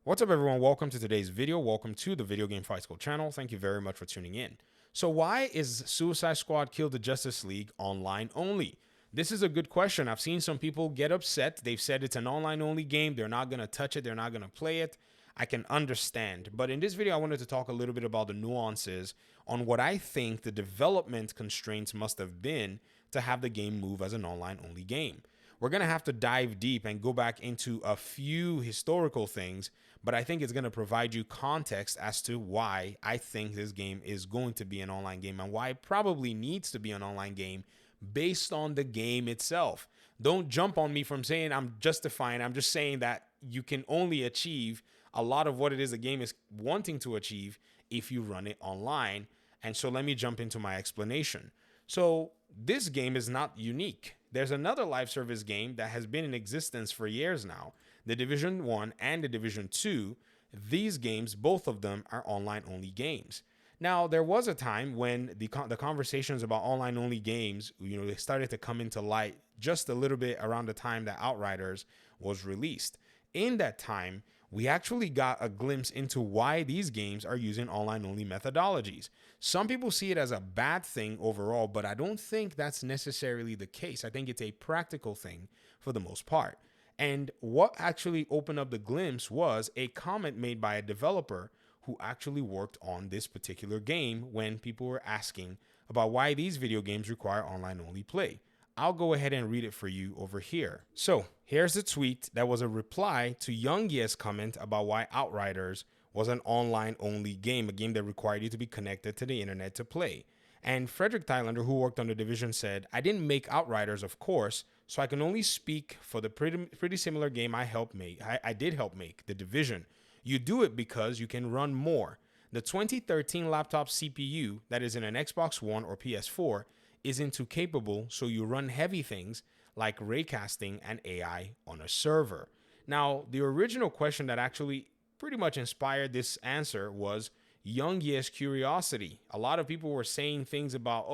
What's up, everyone? Welcome to today's video. Welcome to the Video Game Fight School channel. Thank you very much for tuning in. So why is Suicide Squad Kill the Justice League online only? This is a good question. I've seen some people get upset. They've said it's an online only game. They're not going to touch it. They're not going to play it. I can understand. But in this video, I wanted to talk a little bit about the nuances on what I think the development constraints must have been to have the game move as an online only game. We're going to have to dive deep and go back into a few historical things, but I think it's going to provide you context as to why I think this game is going to be an online game and why it probably needs to be an online game based on the game itself. Don't jump on me from saying I'm justifying. I'm just saying that you can only achieve a lot of what it is the game is wanting to achieve if you run it online. And so let me jump into my explanation. So this game is not unique. There's another live service game that has been in existence for years now, the Division 1 and the Division 2. These games, both of them, are online only games. Now, there was a time when the conversations about online only games, they started to come into light just a little bit around the time that Outriders was released. In that time, we actually got a glimpse into why these games are using online only methodologies. Some people see it as a bad thing overall, but I don't think that's necessarily the case. I think it's a practical thing for the most part. And what actually opened up the glimpse was a comment made by a developer who actually worked on this particular game when people were asking about why these video games require online only play. I'll go ahead and read it for you over here. So here's the tweet that was a reply to Young Ye's comment about why Outriders was an online only game, a game that required you to be connected to the internet to play. And Frederick Thailander, who worked on the Division, said, "I didn't make Outriders, of course, so I can only speak for the pretty similar game I did help make, the Division. You do it because you can run more. The 2013 laptop CPU that is in an Xbox One or PS4 isn't too capable, so you run heavy things like raycasting and AI on a server." Now, the original question that actually pretty much inspired this answer was Young Ye's curiosity. A lot of people were saying things about,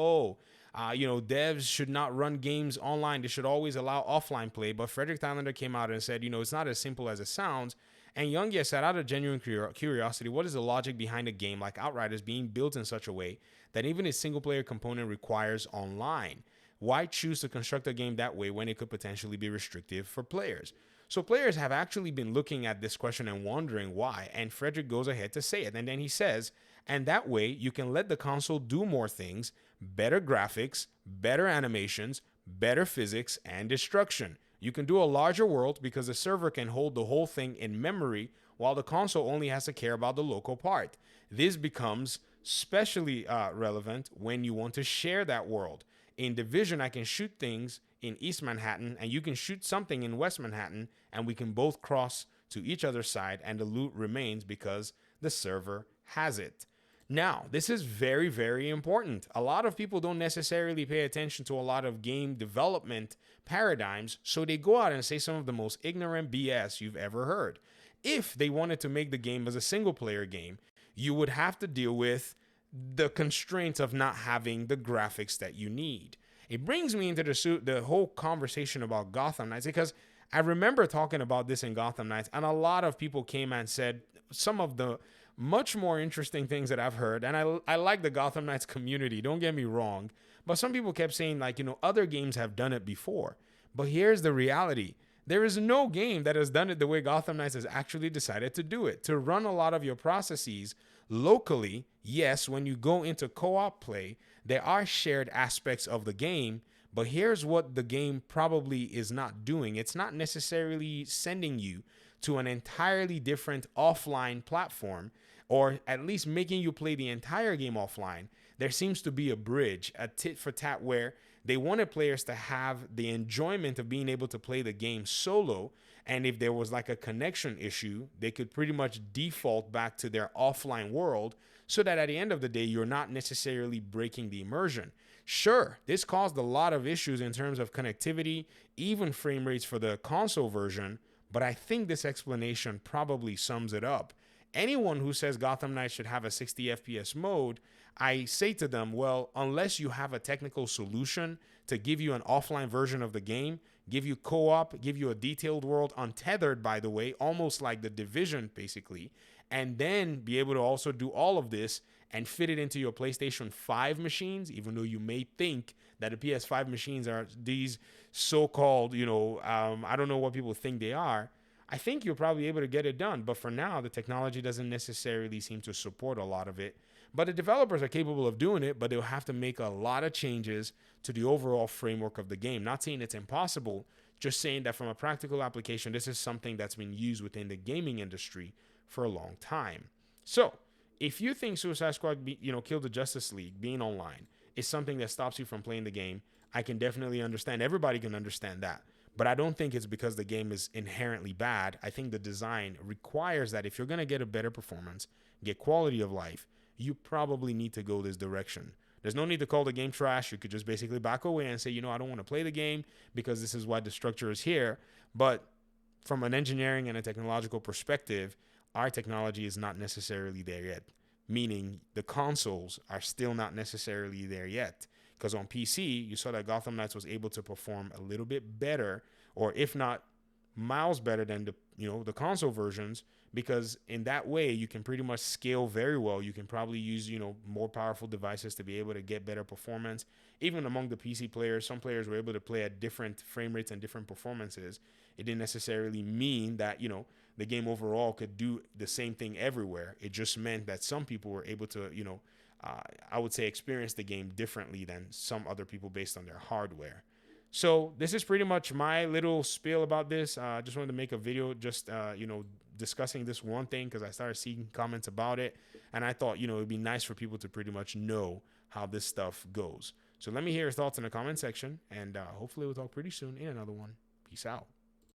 devs should not run games online. They should always allow offline play. But Frederick Thailander came out and said, it's not as simple as it sounds. And Young Ye said, out of genuine curiosity, what is the logic behind a game like Outriders being built in such a way that even a single player component requires online? Why choose to construct a game that way when it could potentially be restrictive for players? So players have actually been looking at this question and wondering why, and Frederick goes ahead to say it. And then he says, and that way you can let the console do more things, better graphics, better animations, better physics, and destruction. You can do a larger world because the server can hold the whole thing in memory while the console only has to care about the local part. This becomes especially relevant when you want to share that world. In Division, I can shoot things in East Manhattan and you can shoot something in West Manhattan and we can both cross to each other's side and the loot remains because the server has it. Now, this is very, very important. A lot of people don't necessarily pay attention to a lot of game development paradigms, so they go out and say some of the most ignorant BS you've ever heard. If they wanted to make the game as a single player game, you would have to deal with the constraints of not having the graphics that you need. It brings me into the whole conversation about Gotham Knights because I remember talking about this in Gotham Knights, and a lot of people came and said some of the much more interesting things that I've heard. And I like the Gotham Knights community, don't get me wrong. But some people kept saying, other games have done it before. But here's the reality. There is no game that has done it the way Gotham Knights has actually decided to do it. To run a lot of your processes locally, yes, when you go into co-op play, there are shared aspects of the game. But here's what the game probably is not doing. It's not necessarily sending you to an entirely different offline platform, or at least making you play the entire game offline. There seems to be a bridge, a tit for tat, where they wanted players to have the enjoyment of being able to play the game solo. And if there was like a connection issue, they could pretty much default back to their offline world so that at the end of the day, you're not necessarily breaking the immersion. Sure, this caused a lot of issues in terms of connectivity, even frame rates for the console version, but I think this explanation probably sums it up. anyone who says Gotham Knight should have a 60 FPS mode, I say to them, well, unless you have a technical solution to give you an offline version of the game, give you co-op, give you a detailed world, untethered, by the way, almost like the Division, basically, and then be able to also do all of this and fit it into your PlayStation 5 machines, even though you may think that the PS5 machines are these so-called, I don't know what people think they are. I think you're probably able to get it done. But for now, the technology doesn't necessarily seem to support a lot of it. But the developers are capable of doing it, but they'll have to make a lot of changes to the overall framework of the game. Not saying it's impossible, just saying that from a practical application, this is something that's been used within the gaming industry for a long time. So if you think Suicide Squad, Kill the Justice League being online is something that stops you from playing the game, I can definitely understand. Everybody can understand that. But I don't think it's because the game is inherently bad. I think the design requires that if you're going to get a better performance, get quality of life, you probably need to go this direction. There's no need to call the game trash. You could just basically back away and say, I don't want to play the game because this is why the structure is here. But from an engineering and a technological perspective, our technology is not necessarily there yet. Meaning the consoles are still not necessarily there yet. Because on PC, you saw that Gotham Knights was able to perform a little bit better, or if not miles better than the console versions, because in that way you can pretty much scale very well. You can probably use more powerful devices to be able to get better performance. Even among the PC players, some players were able to play at different frame rates and different performances. It didn't necessarily mean that the game overall could do the same thing everywhere. It just meant that some people were able to I would say experience the game differently than some other people based on their hardware. So this is pretty much my little spiel about this. I just wanted to make a video just discussing this one thing because I started seeing comments about it, and I thought it would be nice for people to pretty much know how this stuff goes. So let me hear your thoughts in the comment section, and hopefully we'll talk pretty soon in another one. Peace out.